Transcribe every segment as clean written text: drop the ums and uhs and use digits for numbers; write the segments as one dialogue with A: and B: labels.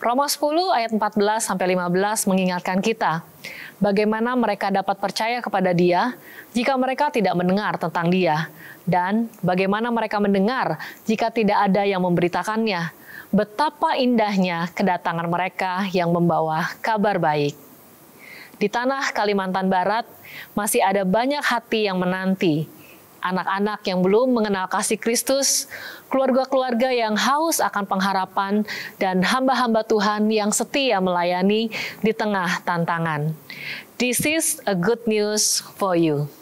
A: Roma 10 ayat 14-15 mengingatkan kita bagaimana mereka dapat percaya kepada Dia jika mereka tidak mendengar tentang Dia, dan bagaimana mereka mendengar jika tidak ada yang memberitakannya. Betapa indahnya kedatangan mereka yang membawa kabar baik. Di tanah Kalimantan Barat masih ada banyak hati yang menanti. Anak-anak yang belum mengenal kasih Kristus, keluarga-keluarga yang haus akan pengharapan, dan hamba-hamba Tuhan yang setia melayani di tengah tantangan. This is a good news for you.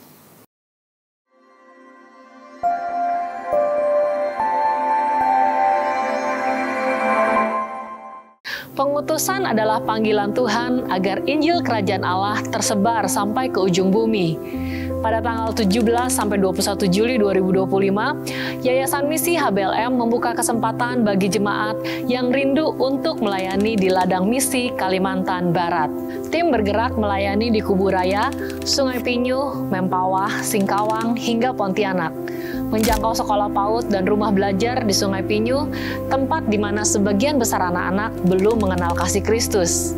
A: Pengutusan adalah panggilan Tuhan agar Injil Kerajaan Allah tersebar sampai ke ujung bumi. Pada tanggal 17 sampai 21 Juli 2025, Yayasan Misi HBLM membuka kesempatan bagi jemaat yang rindu untuk melayani di ladang misi Kalimantan Barat. Tim bergerak melayani di Kubu Raya, Sungai Pinyu, Mempawah, Singkawang, hingga Pontianak. Menjangkau sekolah PAUD dan rumah belajar di Sungai Pinyu, tempat di mana sebagian besar anak-anak belum mengenal kasih Kristus.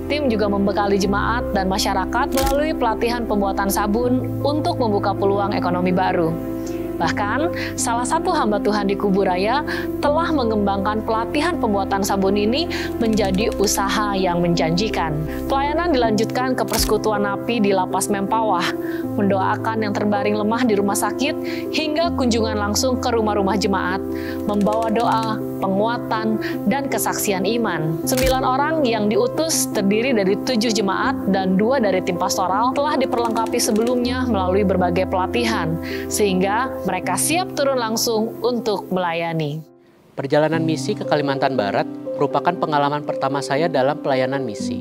A: Tim juga membekali jemaat dan masyarakat melalui pelatihan pembuatan sabun untuk membuka peluang ekonomi baru. Bahkan, salah satu hamba Tuhan di Kubu Raya telah mengembangkan pelatihan pembuatan sabun ini menjadi usaha yang menjanjikan. Pelayanan dilanjutkan ke persekutuan napi di Lapas Mempawah, mendoakan yang terbaring lemah di rumah sakit, hingga kunjungan langsung ke rumah-rumah jemaat, membawa doa, penguatan, dan kesaksian iman. 9 orang yang diutus terdiri dari 7 jemaat dan 2 dari tim pastoral telah diperlengkapi sebelumnya melalui berbagai pelatihan, sehingga mereka siap turun langsung untuk melayani.
B: Perjalanan misi ke Kalimantan Barat merupakan pengalaman pertama saya dalam pelayanan misi.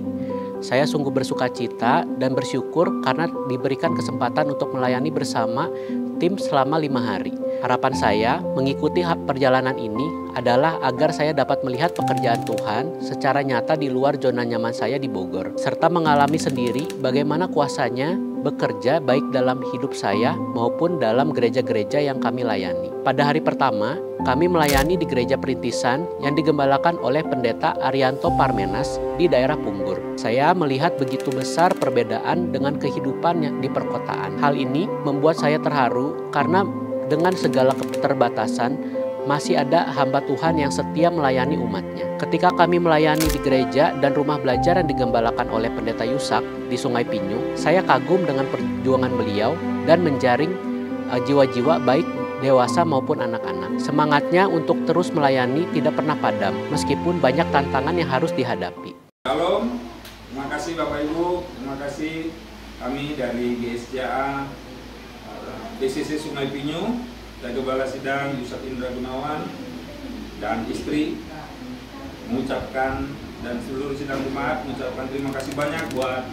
B: Saya sungguh bersuka cita dan bersyukur karena diberikan kesempatan untuk melayani bersama tim selama 5 hari. Harapan saya mengikuti perjalanan ini adalah agar saya dapat melihat pekerjaan Tuhan secara nyata di luar zona nyaman saya di Bogor, serta mengalami sendiri bagaimana kuasanya bekerja baik dalam hidup saya maupun dalam gereja-gereja yang kami layani. Pada hari pertama, kami melayani di gereja perintisan yang digembalakan oleh Pendeta Arianto Parmenas di daerah Punggur. Saya melihat begitu besar perbedaan dengan kehidupan yang di perkotaan. Hal ini membuat saya terharu karena dengan segala keterbatasan, masih ada hamba Tuhan yang setia melayani umatnya. Ketika kami melayani di gereja dan rumah belajar yang digembalakan oleh Pendeta Yusak di Sungai Pinyu, saya kagum dengan perjuangan beliau dan menjaring jiwa-jiwa baik dewasa maupun anak-anak. Semangatnya untuk terus melayani tidak pernah padam, meskipun banyak tantangan yang harus dihadapi.
C: Shalom, terima kasih Bapak Ibu, terima kasih kami dari GSJA DCC Sungai Pinyu, dan Gembala Sidang Yusak Indra Gunawan dan istri mengucapkan, dan seluruh sidang jemaat mengucapkan terima kasih banyak buat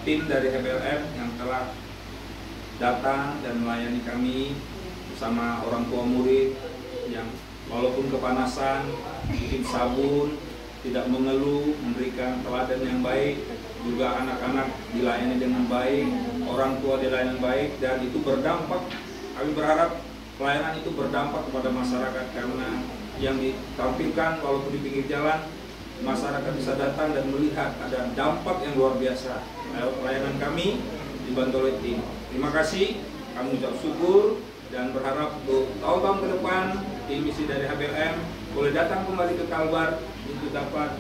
C: tim dari HBLM yang telah datang dan melayani kami bersama orang tua murid yang walaupun kepanasan, bikin sabun, tidak mengeluh, memberikan teladan yang baik, juga anak-anak dilayani dengan baik, orang tua dilayani baik, dan itu berdampak. Kami berharap pelayanan itu berdampak kepada masyarakat, karena yang ditampilkan walaupun di pinggir jalan, masyarakat bisa datang dan melihat ada dampak yang luar biasa lewat pelayanan kami dibantu oleh tim. Terima kasih, kami ucap syukur dan berharap untuk tahun-tahun ke depan tim misi dari HBLM boleh datang kembali ke Kalbar untuk dapat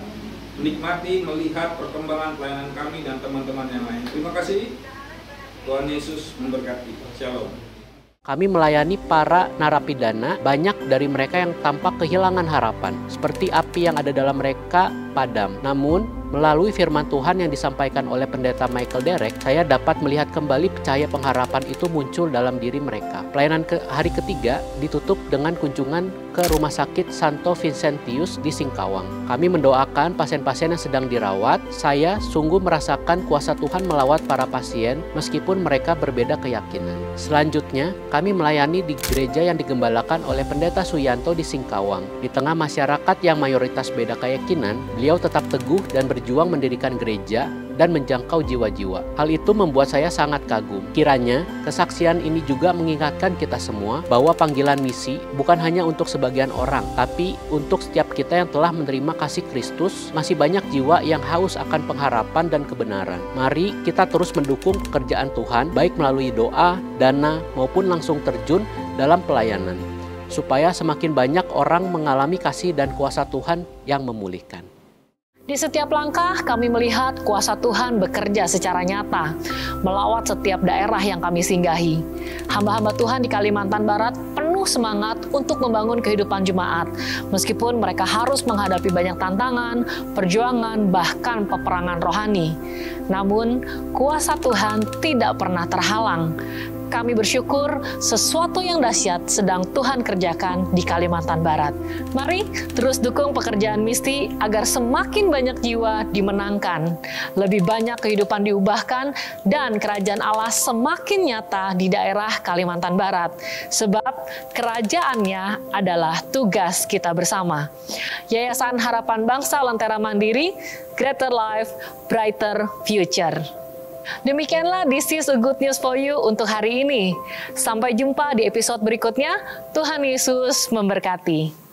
C: menikmati, melihat perkembangan pelayanan kami dan teman-teman yang lain. Terima kasih, Tuhan Yesus memberkati. Shalom.
B: Kami melayani para narapidana, banyak dari mereka yang tampak kehilangan harapan, seperti api yang ada dalam mereka padam. Namun, melalui firman Tuhan yang disampaikan oleh Pendeta Michael Derek, saya dapat melihat kembali cahaya pengharapan itu muncul dalam diri mereka. Pelayanan hari ketiga ditutup dengan kunjungan ke Rumah Sakit Santo Vincentius di Singkawang. Kami mendoakan pasien-pasien yang sedang dirawat. Saya sungguh merasakan kuasa Tuhan melawat para pasien meskipun mereka berbeda keyakinan. Selanjutnya, kami melayani di gereja yang digembalakan oleh Pendeta Suyanto di Singkawang. Di tengah masyarakat yang mayoritas beda keyakinan, beliau tetap teguh dan berjuang berjuang mendirikan gereja dan menjangkau jiwa-jiwa. Hal itu membuat saya sangat kagum. Kiranya kesaksian ini juga mengingatkan kita semua bahwa panggilan misi bukan hanya untuk sebagian orang, tapi untuk setiap kita yang telah menerima kasih Kristus. Masih banyak jiwa yang haus akan pengharapan dan kebenaran. Mari kita terus mendukung pekerjaan Tuhan, baik melalui doa, dana, maupun langsung terjun dalam pelayanan, supaya semakin banyak orang mengalami kasih dan kuasa Tuhan yang memulihkan.
A: Di setiap langkah kami melihat kuasa Tuhan bekerja secara nyata, melawat setiap daerah yang kami singgahi. Hamba-hamba Tuhan di Kalimantan Barat penuh semangat untuk membangun kehidupan jemaat, meskipun mereka harus menghadapi banyak tantangan, perjuangan, bahkan peperangan rohani. Namun, kuasa Tuhan tidak pernah terhalang. Kami bersyukur sesuatu yang dahsyat sedang Tuhan kerjakan di Kalimantan Barat. Mari terus dukung pekerjaan Misty agar semakin banyak jiwa dimenangkan, lebih banyak kehidupan diubahkan, dan kerajaan Allah semakin nyata di daerah Kalimantan Barat. Sebab kerajaannya adalah tugas kita bersama. Yayasan Harapan Bangsa Lentera Mandiri, Greater Life, Brighter Future. Demikianlah This is a Good News for You untuk hari ini. Sampai jumpa di episode berikutnya. Tuhan Yesus memberkati.